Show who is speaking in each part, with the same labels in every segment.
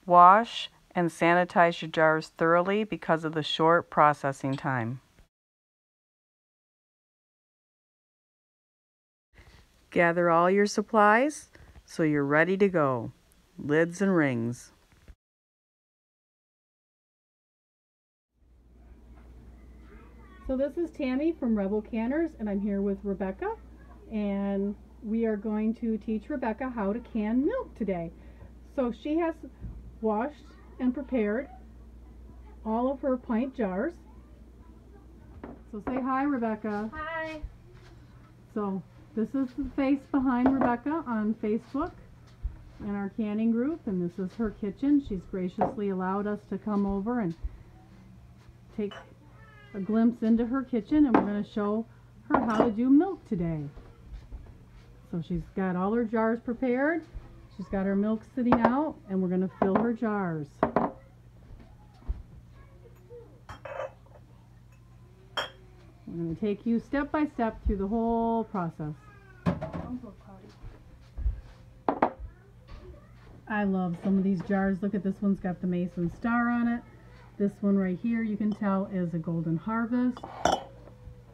Speaker 1: Wash and sanitize your jars thoroughly because of the short processing time. Gather all your supplies so you're ready to go. Lids and rings.
Speaker 2: So this is Tammy from Rebelcanners, and I'm here with Rebecca, and we are going to teach Rebecca how to can milk today. So she has washed and prepared all of her pint jars. So say hi, Rebecca.
Speaker 3: Hi.
Speaker 2: So this is the face behind Rebecca on Facebook in our canning group, and this is her kitchen. She's graciously allowed us to come over and take a glimpse into her kitchen, and we're going to show her how to do milk today. So she's got all her jars prepared. She's got her milk sitting out, and we're going to fill her jars. We're going to take you step by step through the whole process. I love some of these jars. Look at this one's got the Mason star on it. This one right here you can tell is a Golden Harvest.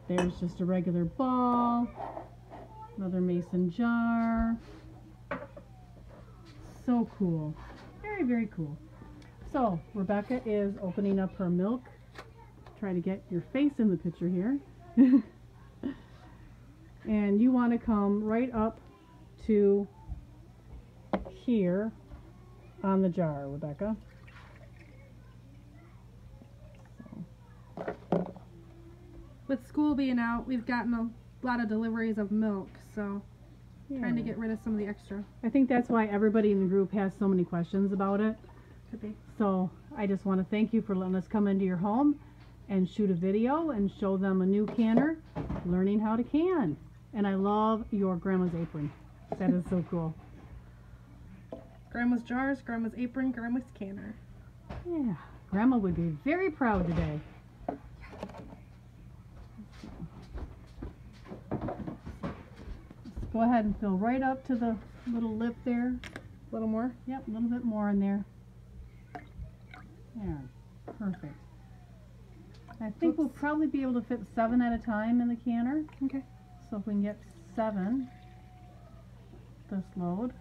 Speaker 2: There's just a regular ball. Another Mason jar. So cool. Very, very cool. So Rebecca is opening up her milk. Try to get your face in the picture here. And you want to come right up to here on the jar, Rebecca.
Speaker 3: With school being out, we've gotten a lot of deliveries of milk, so trying to get rid of some of the extra.
Speaker 2: I think that's why everybody in the group has so many questions about it.
Speaker 3: Could be.
Speaker 2: So I just want to thank you for letting us come into your home and shoot a video and show them a new canner learning how to can. And I love your grandma's apron. That is so cool.
Speaker 3: Grandma's jars, grandma's apron, grandma's canner.
Speaker 2: Yeah, grandma would be very proud today. Go ahead and fill right up to the little lip there.
Speaker 3: A little more?
Speaker 2: Yep, a little bit more in there. There, perfect. I think we'll probably be able to fit 7 at a time in the canner.
Speaker 3: Okay.
Speaker 2: So if we can get 7 this load.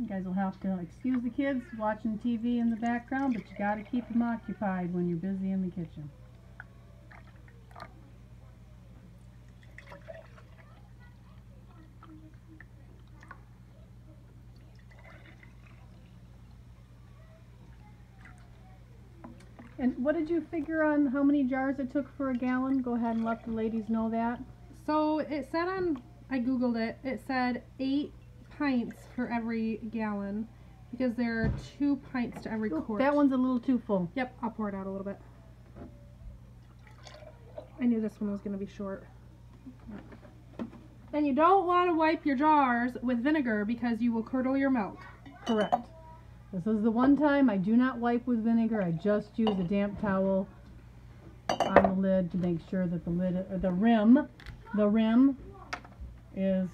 Speaker 2: You guys will have to excuse the kids watching TV in the background, but you got to keep them occupied when you're busy in the kitchen. And what did you figure on how many jars it took for a gallon? Go ahead and let the ladies know that.
Speaker 3: So it said on, I googled it, it said 8 pints for every gallon because there are 2 pints to every quart.
Speaker 2: That one's a little too full.
Speaker 3: Yep, I'll pour it out a little bit. I knew this one was going to be short. And you don't want to wipe your jars with vinegar because you will curdle your milk.
Speaker 2: Correct. This is the one time I do not wipe with vinegar. I just use a damp towel on the lid to make sure that the lid, or the rim is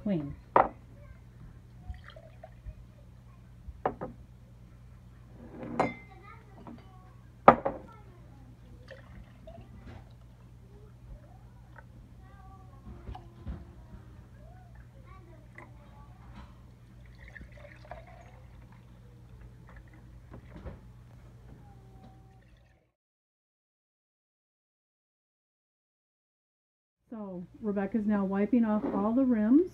Speaker 2: clean. So Rebecca's now wiping off all the rims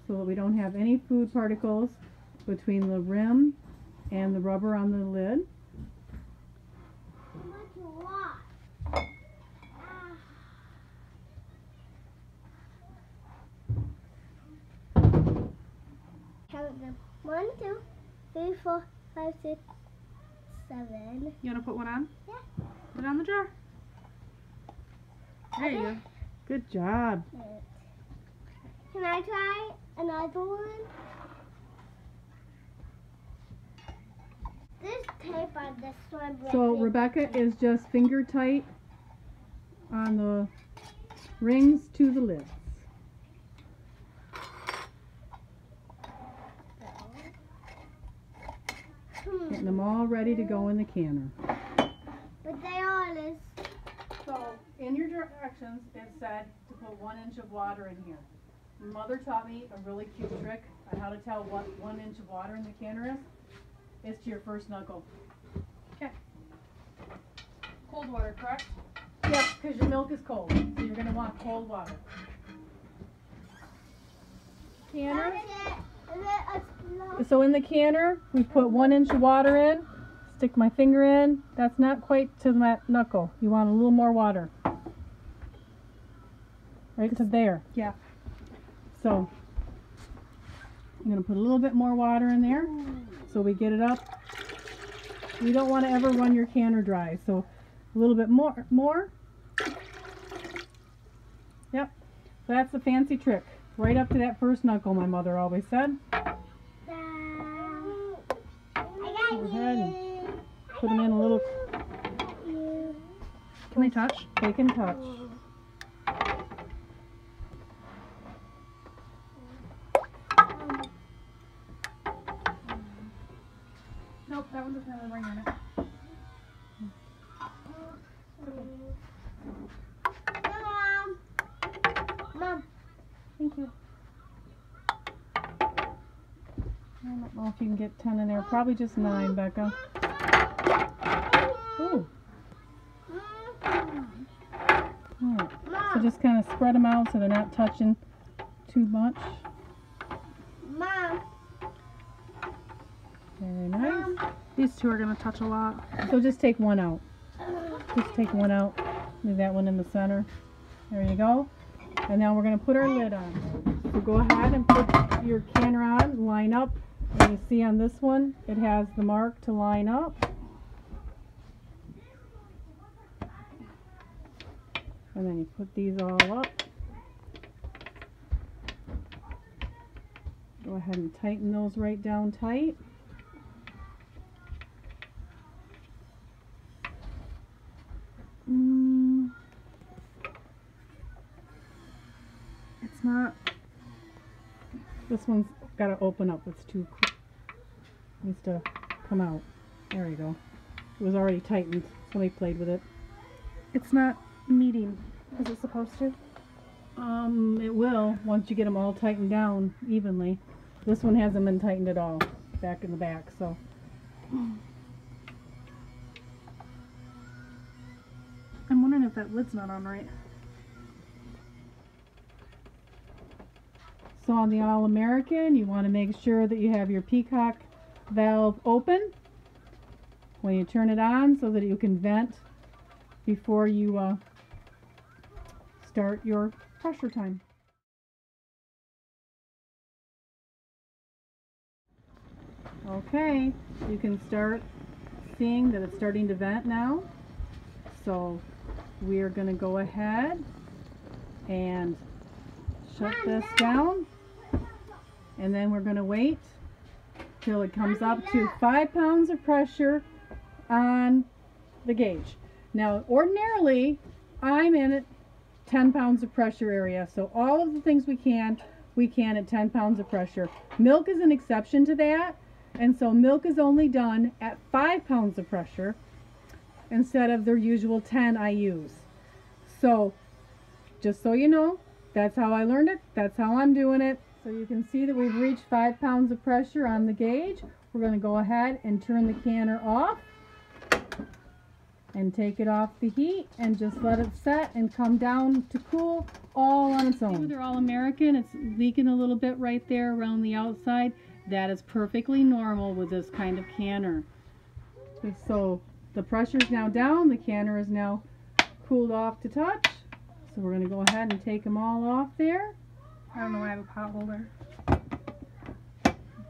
Speaker 2: so that we don't have any food particles between the rim and the rubber on the lid.
Speaker 4: Count them. 1, 2, 3, 4, 5, 6, 7.
Speaker 3: You want to put one on?
Speaker 4: Yeah.
Speaker 3: Put it on the jar. There you go.
Speaker 2: Good job.
Speaker 4: Can I try another one? This tape I this one.
Speaker 2: So Rebecca is just finger tight on the rings to the lids. Getting them all ready to go in the canner.
Speaker 4: But they all is.
Speaker 2: So in your directions it said to put 1 inch of water in here. Mother taught me a really cute trick on how to tell what 1 inch of water in the canner is. It's to your first knuckle.
Speaker 3: Okay. Cold water, correct?
Speaker 2: Yep, because your milk is cold. So you're going to want cold water. Canner. So in the canner, we put 1 inch of water in. Stick my finger in. That's not quite to that knuckle. You want a little more water. Right to there.
Speaker 3: Yeah.
Speaker 2: So I'm going to put a little bit more water in there so we get it up. You don't want to ever run your canner dry, so a little bit more. Yep, that's the fancy trick. Right up to that first knuckle, my mother always said. Go ahead and put them in a little.
Speaker 3: Can they touch?
Speaker 2: They can touch.
Speaker 3: Nope, that one doesn't have a ring on it.
Speaker 4: Mom.
Speaker 2: Thank you. I don't know if you can get 10 in there. Probably just 9, Becca. Ooh. Alright. So just kind of spread them out so they're not touching too much.
Speaker 4: Mom.
Speaker 2: Very nice.
Speaker 3: These two are going to touch a lot.
Speaker 2: So just take one out. Just take one out. Leave that one in the center. There you go. And now we're going to put our lid on. So go ahead and put your canner on, line up. And you see on this one, it has the mark to line up. And then you put these all up. Go ahead and tighten those right down tight.
Speaker 3: It's not.
Speaker 2: This one's got to open up. It's too quick. Needs to come out. There you go. It was already tightened. Somebody played with it.
Speaker 3: It's not meeting. Is it supposed to?
Speaker 2: It will once you get them all tightened down evenly. This one hasn't been tightened at all. Back in the back, so.
Speaker 3: I'm wondering if that lid's not on right.
Speaker 2: So on the All-American, you want to make sure that you have your peacock valve open when you turn it on so that you can vent before you start your pressure time. Okay, you can start seeing that it's starting to vent now. So we are going to go ahead and shut this down, and then we're going to wait till it comes up to 5 pounds of pressure on the gauge. Now ordinarily I'm in at 10 pounds of pressure area, so all of the things we can at 10 pounds of pressure. Milk is an exception to that, and so milk is only done at 5 pounds of pressure instead of their usual 10 I use. So just so you know, that's how I learned it. That's how I'm doing it. So you can see that we've reached 5 pounds of pressure on the gauge. We're going to go ahead and turn the canner off and take it off the heat and just let it set and come down to cool all on its own. They're All-American. It's leaking a little bit right there around the outside. That is perfectly normal with this kind of canner. So the pressure is now down. The canner is now cooled off to touch. So we're going to go ahead and take them all off there.
Speaker 3: I don't know why I have a pot holder.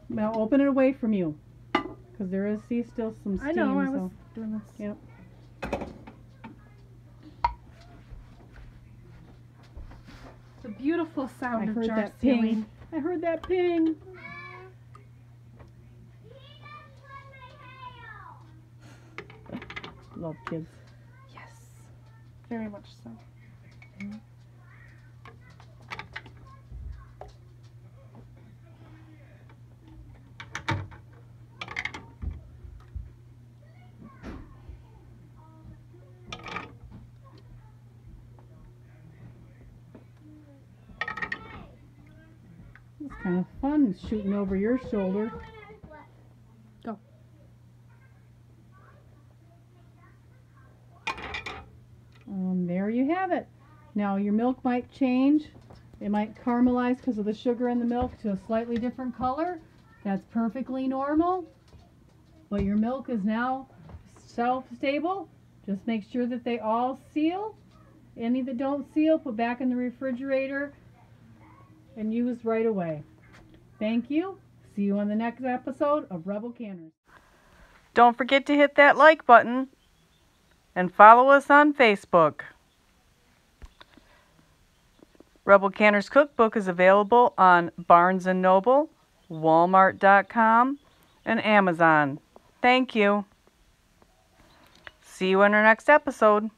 Speaker 2: Now open it away from you, because there is still some steam.
Speaker 3: I know, I was
Speaker 2: so.
Speaker 3: doing this.
Speaker 2: Yep.
Speaker 3: The beautiful sound
Speaker 2: I
Speaker 3: of
Speaker 2: heard
Speaker 3: jar
Speaker 2: that
Speaker 3: sealing.
Speaker 2: ping. I heard that ping. love kids.
Speaker 3: Yes. Very much so.
Speaker 2: It's kind of fun shooting over your shoulder.
Speaker 3: Go.
Speaker 2: There you have it. Now your milk might change. It might caramelize because of the sugar in the milk to a slightly different color. That's perfectly normal. But your milk is now shelf-stable. Just make sure that they all seal. Any that don't seal, put back in the refrigerator and use right away. Thank you. See you on the next episode of Rebelcanners.
Speaker 1: Don't forget to hit that like button and follow us on Facebook. Rebelcanners Cookbook is available on Barnes & Noble, Walmart.com, and Amazon. Thank you. See you in our next episode.